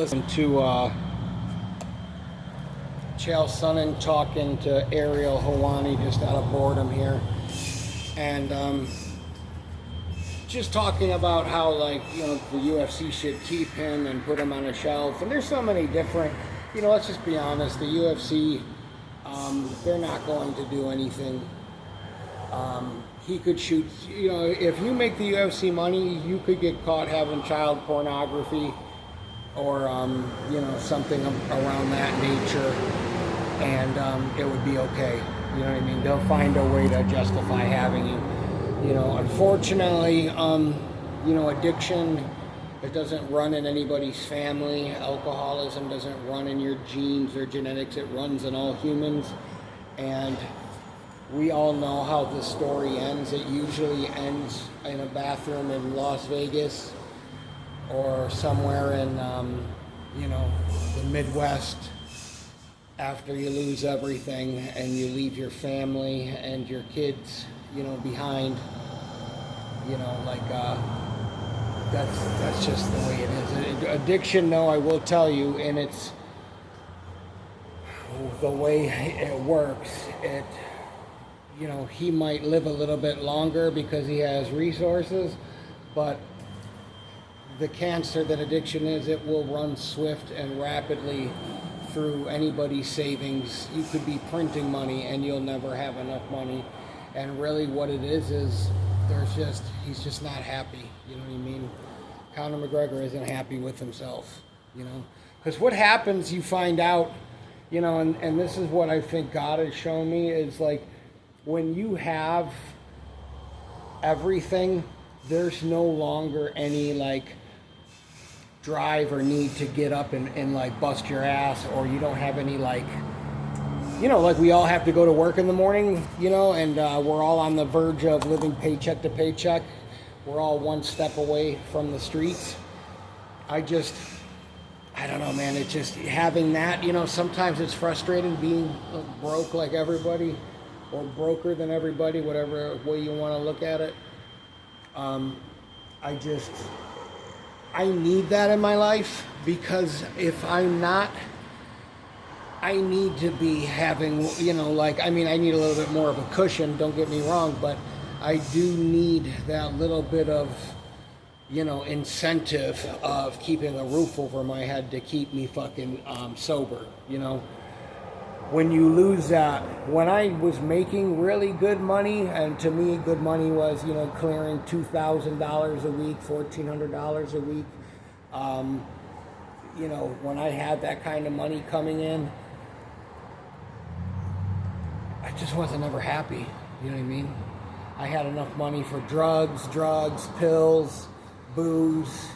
Listen to Chael Sonnen talking to Ariel Helwani just out of boredom here, and just talking about how, like, the UFC should keep him and put him on a shelf. And there's so many different, let's just be honest, the UFC, they're not going to do anything. He could shoot, if you make the UFC money, you could get caught having child pornography or something around that nature, and it would be okay. You know what I mean? They'll find a way to justify having you. Unfortunately, addiction, it doesn't run in anybody's family. Alcoholism doesn't run in your genes or genetics. It runs in all humans, and we all know how the story ends. It usually ends in a bathroom in Las Vegas or somewhere in, the Midwest, after you lose everything and you leave your family and your kids, behind. That's just the way it is. Addiction, though, I will tell you, and it's the way it works. He might live a little bit longer because he has resources, but the cancer that addiction is, it will run swift and rapidly through anybody's savings. You could be printing money and you'll never have enough money. And really what it is he's just not happy. You know what I mean? Conor McGregor isn't happy with himself, Because what happens, you find out, and this is what I think God has shown me, is like, when you have everything, there's no longer any, drive or need to get up and bust your ass, or you don't have any, we all have to go to work in the morning, and we're all on the verge of living paycheck to paycheck. We're all one step away from the streets. I don't know, man. It's just having that, sometimes it's frustrating being broke like everybody, or broker than everybody, whatever way you want to look at it. I need that in my life, because if I'm not, I need to be having, I need a little bit more of a cushion, don't get me wrong, but I do need that little bit of, incentive of keeping a roof over my head to keep me fucking sober, When you lose that, when I was making really good money, and to me good money was, clearing $2,000 a week, $1,400 a week, when I had that kind of money coming in, I just wasn't ever happy, you know what I mean? I had enough money for drugs, pills, booze,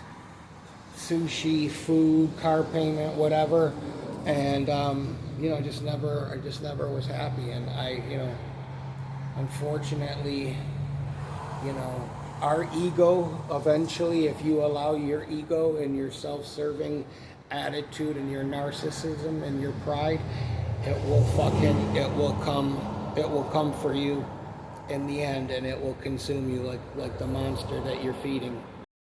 sushi, food, car payment, whatever, and I just never was happy. And unfortunately, our ego, eventually, if you allow your ego and your self-serving attitude and your narcissism and your pride, it will come for you in the end, and it will consume you like the monster that you're feeding.